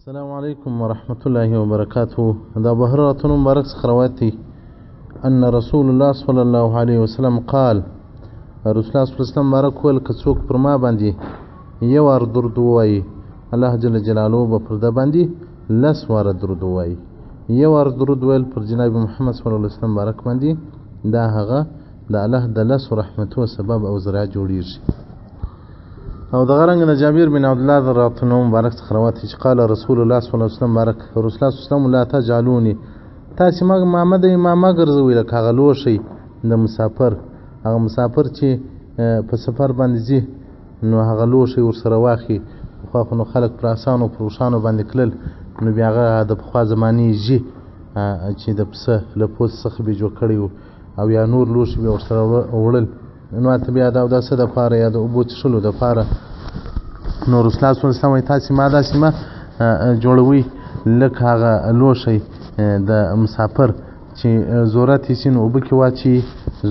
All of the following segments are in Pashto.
السلام عليكم ورحمة الله وبركاته. دا بهرة مبارك سخرواتي أن رسول الله صلى الله عليه وسلم قال رسول الله صلى الله عليه وسلم بارك ويل كسوك فرما باندي يوار درد وواي الله جل جلاله بفرد باندي لس وار درد وواي يوار درد ويل پر جناب محمد صلى الله عليه وسلم بارك باندي دا هغه دا الله د لس رحمته سبب او ذریعہ جوړیږي. او دغه رنګ د جابر بن عبد الله رضی الله عنه مبارک خروات چې قال رسول الله صلی الله علیه وسلم بارک رسول الله صلی الله علیه وسلم لا تجعلوني تاسو ما د امامه ګرځوي لکه هغه لوشي د مسافر هغه مسافر چې په سفر باندې ځي نو هغه لوشي ورسره واخی خو نو خلک پر اسانو پروشانو باندې کلل نو بیا هغه د خوا زمانی جی چې د پسه له پوس څخه به جوړ کړی او یا نور لوشي به ورسره وړل نو ته بیا دا د څه د پاره یا د اوبو څښلو د پاره نو رسول الله صلی الله علیه وسلم تاسو ما داسې ما جوړوي لکه هغه لوشي د مسافر چې ضرورت یې نو اوبه کې واچي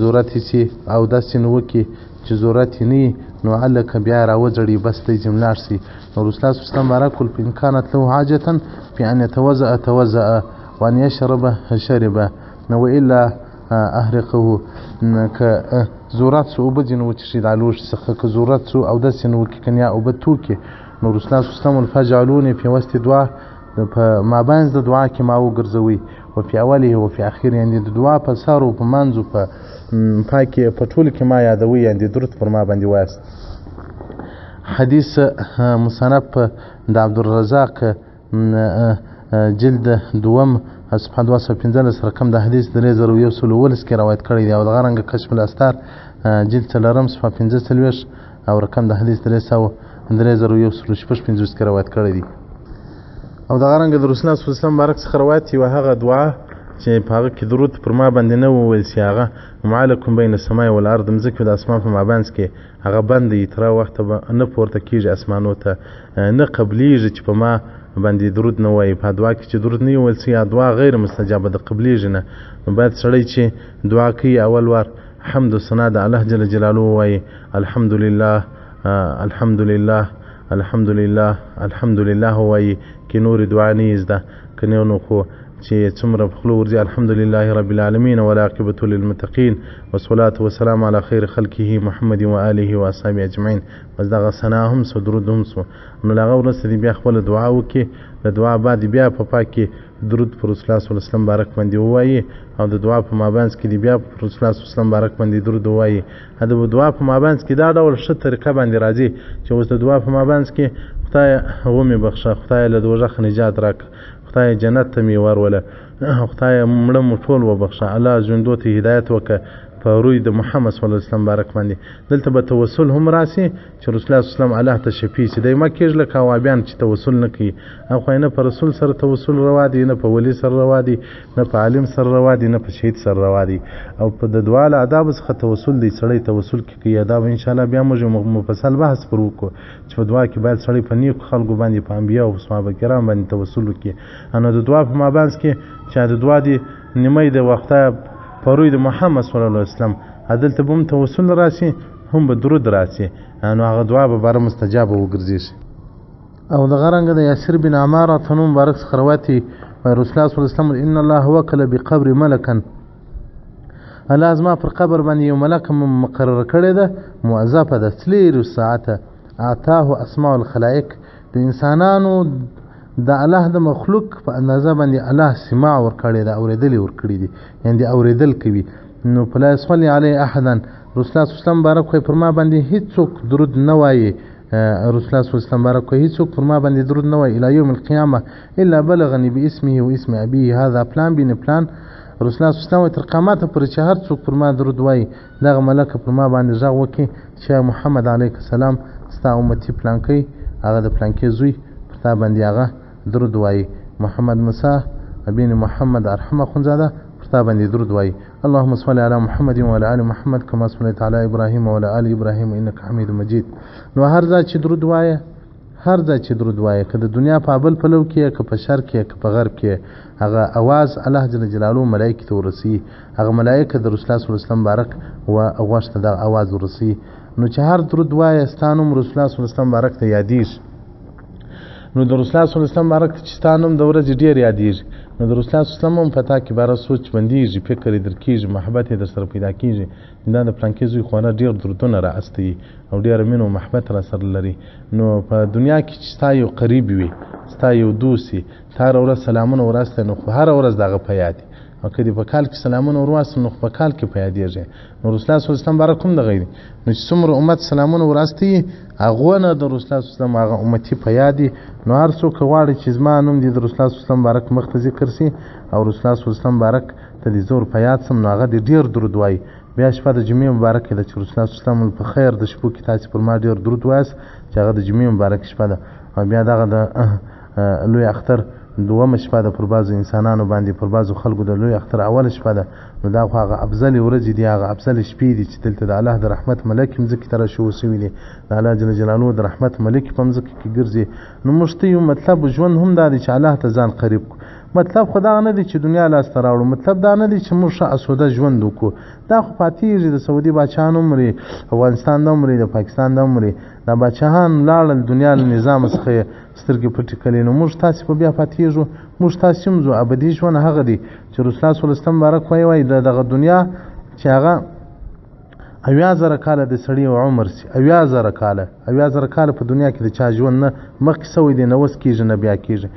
ضرورت یې او داسې نو وکي چې ضرورت یې نه نو علک بیا راوځړي بس د جملار سي نو رسول الله صلی الله علیه وسلم بارک ان كانت له حاجه في ان يتوضا وان يشرب شرب نو الا احرقه که ضرورت سو اوبه ځینې وچښي د لوښ څخه که ضرورت سو او داسې نو وکړي که نه یا اوبه توکي نو رسول الله صلی الله علیه وسلم فجعلوني في وسط دعا په مابینځ د دعا کې ما وګرځوي وفي اوله وفي اخره یعنې د دعا په سر او په منځو په پای کې په ټولو کې ما یادوي یعنې درود پر ما باندې وایست. حدیث مصنف د عبدالرزاق جلد دوم صفحه 215 رقم د حدیث 3111 کې روایت کړی دی او د غرنګ کشف الاستار جلد 4 صفحه 45 او رقم د حدیث 3115 کې روایت کړی دی. او د غرنګ د رسول الله صلی الله علیه وسلم بارک څخه روایت یو هغه دعا چې په هغه کې درود پر ما باندې نه وویل شي هغه معلکم بین السماء والارض مځکه د اسمان په مابینځ کې هغه بند دی تر وخت نه پورته کیږي اسمانو ته نه قبلیږي چې په ما باندې درود نه وایي په دعا کې چې درود نه ویل شي دعا غیر مستجابه د قبلیږي نه نو باید سړی چې دعا کوي اول وار حمد و ثنا د الله جل جلاله وایي الحمدلله الحمدلله الحمدلله الحمدلله وایي کې نور دعا نه زده کنه نو خو چې څومره خلو ورځي الحمدلله رب العالمین والعاقبة للمتقین والصلاة والسلام على خير خلقه محمد وآله واصحابه اجمعین بس دغه ثنا هم سو درود هم سو نو هغه ورسته دی بیا خپل دعا وکي د دعا بعد بیا په پاکي درود پر رسول الله صلی الله علیه وسلم بارک باندې وایي او د دعا په مابینځ کې دی بیا پر رسول الله صلی الله علیه وسلم بارک باندې درود وایي د دعا په مابینځ کې دا ډول ښه طریقه باندې راځي چې اوس د دعا په مابینځ کې خدای غومي بخښه خدای له دوزخ نجات راک خدای جنت ته می وروله خدای مړه مو ټول وبخښه الله ژوندو ته هدایت وکړه په روی د محمد صلی الله علیه وسلم بارک باندې دلته به توسل هم راسي چې رسول الله صلی الله علیه وسلم الله ته شفیع شي دایمه کېږي لکه اوابیان چې توسل نه کوي او خو نه پر رسول سره توسل روا دي نه په ولی سره روا دي نه په عالم سره روا دي نه په شهید سره روا دي او په د دعا له آداب څخه توسل دی سړی توسل کوي آداب ان شاء الله بیا موږ مفصل بحث پر وکړو چې په دعا کې باید سړی په نیک خلکو باندې په انبیا او صحابه کرام باندې توسل وکړي انو د دعا په مابینځ کې چې د دعا دی نیمه د وخته پروي د محمد صلی الله علیه وسلم عدالت بم توسل راسي هم به درود راسي نو هغه دعا به بار مستجاب وګرځي. او د غرنګ د یاسر بن عمار تنو مبارک خرواتي رسول الله صلی الله علیه وسلم ان الله وکل بقبر ملکا لازم پر قبر باندې یو ملک مقرر کړی ده موظفه ده 3 ساعته اعطاه اسماء الخلائق د انسانانو د الله د مخلوق په اندازه باندې الله سماع ور کړی دا اوریدل ور کړی دي یعنی اوریدل کوي نو فلا صلی علی احدا رسول الله صلی الله علیه وسلم بارک خو پر ما باندې هیڅوک درود نه وایي رسول الله صلی الله علیه وسلم بارک خو هیڅوک پر ما باندې درود نه وایي الی یوم القیامه الا بلغنی باسمه و اسم ابيه هذا پلان بین پلان رسول الله صلی الله علیه وسلم تر قیامت پر چې هر څوک پر ما درود وایي دغه ملک پر ما باندې ځا وکي چې محمد علیه السلام ستا امتی پلان کوي هغه د پلان کې زوی پر تا باندې هغه درود وایي محمد موسی ابن محمد ارحمه خنزاده پرتا باندې درود وایي اللهم صل علی محمد وعلى ال محمد كما صليت على ابراهيم وعلى ال ابراهيم انك حميد مجيد. نو هر ځای چې درود وایي هر ځای چې درود وایي که د دنیا په بل پلو کې که په شرق کې که په غرب کې هغه आवाज الله جل جلاله ملائکه ته ورسي هغه ملائکه د رسول الله صلی الله علیه وسلم بارک او غوښته د आवाज ورسي نو چې هر درود وایي ستانم رسول الله صلی الله علیه وسلم بارک ته یادیش نو د رسول الله صلی الله علیه وسلم بارک چې ستا نوم د ورځې ډېر یادېږي نو د رسول الله صلی الله علیه وسلم هم په تا کې باره سوچ بندېږي فکر یې در کېږي محبت یې در سره پیدا کېږي دا د پلانکې زوی خو نه ډېر درودونه را استوي او ډېره مینه او محبت را سره لري نو په دنیا کې چې ستا یو قریب وي ستا یو دوست وي تا هره ورځ سلامونه وراستی نو خو هره ورځ د هغه په یاد او که دې په کال کې سلامونه ورواستم نو په کال کې په یادېږي نو رسول الله صلی الله علیه وسلم بارک هم دغه دی نو چې څومره امت سلامونه وراستی هغه نه د رسول الله صلی الله علیه وسلم هغه امتي په یاد دي نو هر څوک غواړي چې زما نوم دې د رسول الله صلی الله علیه وسلم بارک مخ ته ذکر سي او رسول الله صلی الله علیه وسلم بارک ته دې زور په یاد سم نو هغه دې ډېر درود وایي بیا شپه د جمعې مبارکه ده چې رسول الله صلی الله علیه وسلم په خیر د شپو کې تاسې پر ما ډېر درود وایاست چې هغه د جمعې مبارکه شپه ده او بیا دغه د لوی اختر دومه شپه ده پر بعضو انسانانو باندې پر بعضو خلکو د لوی اختر اوله شپه ده نو دا خو هغه افضلې ورځې دي هغه افضلې شپې دي چې دلته د الله د رحمت ملک مځکې ته راشو سوي دي د الله جل جلاله د رحمت ملک په مځکه کې ګرځي نو موږ ته یو مطلب ژوند هم دا دی چې الله ته ځان قریب کړو مطلب خو دا نه دی چې دنیا لاسته راوړو مطلب دا نه دی چې موږ ښه اسوده ژوند وکړو دا خو پاتېږي د سعودي باچاهان هم مري افغانستان د هم مري د پاکستان د هم مري دا باچاهان لاړل دنیا له نظام څخه یې سترګې پټې کړې نو موږ تاسې په بیا پاتېږو موږ تاسې هم ځو ابدي ژوند هغه دی چې رسول الله صلی الله علیه وسلم بارک وایي دغه دنیا چې هغه 80,000 کاله د سړي عمر سي 80,000 کاله په دنیا کې د چا ژوند نه مخکې سوی دی نه اوس کېږي نه بیا کېږي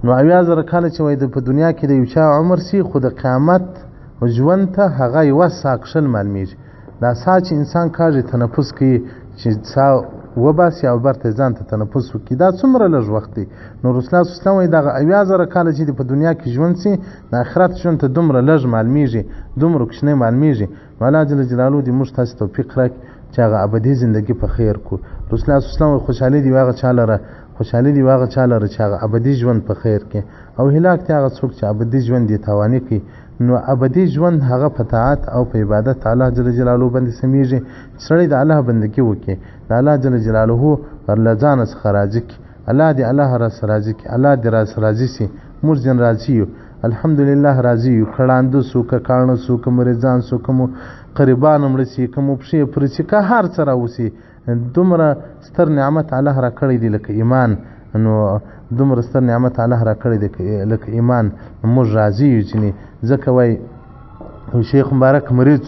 نو 80,000 کاله چې وایي په دنیا کې د یو چا عمر سي خو د قیامت ژوند ته هغه یوه ساه کښل معلومیږي دا ساه چې انسان کاږي تنفس کوي چې ساه وباسي او برته ځان ته تنفس وکړي دا څومره لږ وخت دی نو رسول الله صلی الله علیه وسلم وایي دغه 80,000 کاله چې په دنیا کې ژوند سي د آخرت ژوند ته دومره لږ معلومیږي دومره کوچنی معلومیږي نو الله جل جلاله دې موږ تاسې توفیق راکړي چې هغه ابدي زندګي په خیر کړو رسول الله صلی الله علیه وسلم خوشحالي دې هغه چا لره چې هغه ابدي ژوند په خیر کې او هلاک دی هغه څوک چې ابدي ژوند یې تاواني کړي نو ابدي ژوند هغه په طاعت او په عبادت الله جل جلاله باندې سمېږي سړی د الله بندګي وکړي د الله جل جلاله له ځانه څخه راضي کړي الله دې الله راسره راضي کړي الله دې راسره راضي سي موږ ځین راضي یو الحمدلله راضي یو کړانده سو که کاڼه سو که مریضان سو که مو قریبان مړه سي که مو پښې پرې سي که هر څه راوسي دومره ستر نعمت الله را کړی دی لکه ایمان نو دومره ستر نعمت الله را کړی دی لکه ایمان موږ راضي یو چې ځکه وایي شیخ مبارک مریض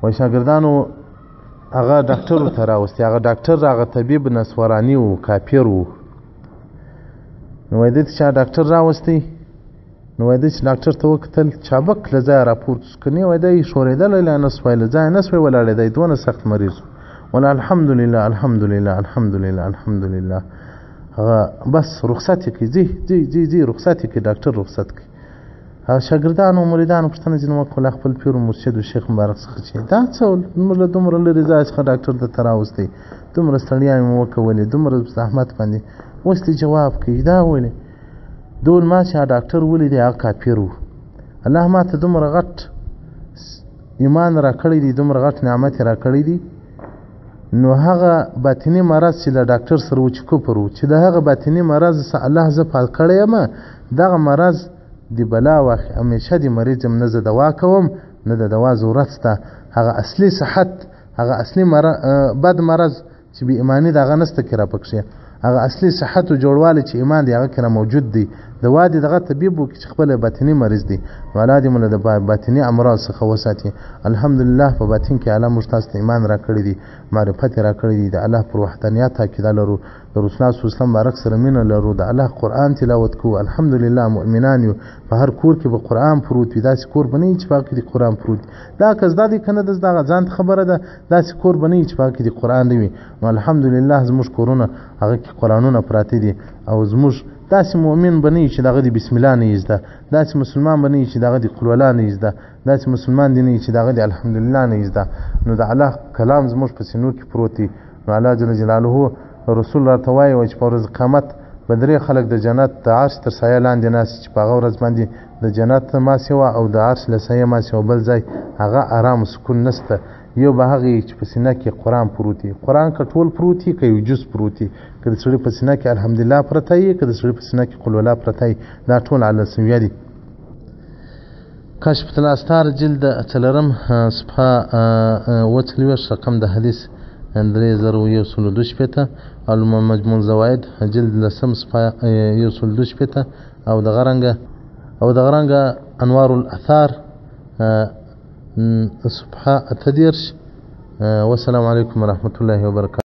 وایي شاګردانو هغه ډاکټرو ته راوستي هغه ډاکټر هغه طبیب نسواراني و کافر و نو وایي دې چې ډاکټر راوستی نو وایي دې چې ډاکټر ته وکتل چابک له ځایه راپورته شو که نه وایي دی ښورېدلی لا نه سوی له ځایه نه سوی ولاړېدی دونه سخت مریض ولا الحمدلله هغه بس رخصت یې کړي ځي رخصت یې کړي ډاکټر رخصت کړي هغه شاګردانو مریدانو پوښتنه ځینې وکړل خپل پیر و مرشد و شیخ مبارک څخه چې دا څه موږ له دومره لرې ځای څخه ډاکټر درته راوستی دومره ستړیا مې وکولې دومره زحمت باندې اوس دې جواب کوي دا ولې دول ما چې ډاکټر ولیدی هغه کافر و الله ما ته دومره غټ ایمان را کړی دی دومره غټ نعمت را کړی دی نو هغه باطنی مرض چې له ډاکټر سره و چې کفر و چې د هغه باطنی مرض الله زه پاک کړی یم دغه مرض د بلا واخې همیشه د مریض یم نه زه دوا کوم نه د دوا ضرورت شته هغه اصلي صحت هغه اصلي بد مرض چې بې ایماني د هغه نسته کې را پکښې هغه اصلي صحت او جوړوالی چې ایمان دی هغه کې را موجود دی دوا دې دغه طبیب وکړي چې خپله باطني مریض دی نو الله دې مو له د باطني امراض څخه وساتي الحمدلله په باطن کې الله موږ تاسو ته ایمان را کړی دی معرفت را کړی دی د الله پر وحدانیت عقیده لرو د رسول الله صلی الله علیه وسلم بارک سره مینه لرو د الله قرآن تلاوت کوو الحمدلله مؤمنان یو په هر کور کې به قرآن پروت وي داسې کور به نه وي چې په هغه کې د قرآن پروت وي دا که زده دی که نه ده زده هغه ځان ته خبره ده داسې کور به نه وي چې په هغه کې د قرآن نه وي نو الحمدلله زموږ کورونه هغه کې قرآنونه پراته دي او زموږ داسې مؤمن به نه وي چې دغه د بسم الله نه یې زده داسې مسلمان به نه وي چې دغه د قل الله نه یې زده داسې مسلمان دی نه وي چې دغه د الحمدلله نه یې زده نو د الله کلام زموږ په سینو کې پروت دی نو الله جل جلاله رسول راته وایي چې په ورځ قیامت به درې خلک د جنت د عرش تر سایه لاندې ناست چې په هغه ورځ باندې د جنت ما سیوا او د عرش له سایه ما سیوا بل ځای هغه ارام سکون نسته یو به هغه چې په سینه کې قرآن پروت وي قرآن که ټول پروت وي که یو جز پروت وي که د سړي په سینه کې الحمدلله پرته وي که د سړي په سینه کې قل الله پرته وي دا ټول علی سویه دي کشف الاستار جلد 4 صفحه 40 رقم د حدیث 3012 او مجموع الزوائد جلد لسم صفحه 112 او دغه رنګه انوار الاثار صفحه 13. والسلام عليكم ورحمة الله وبركاته.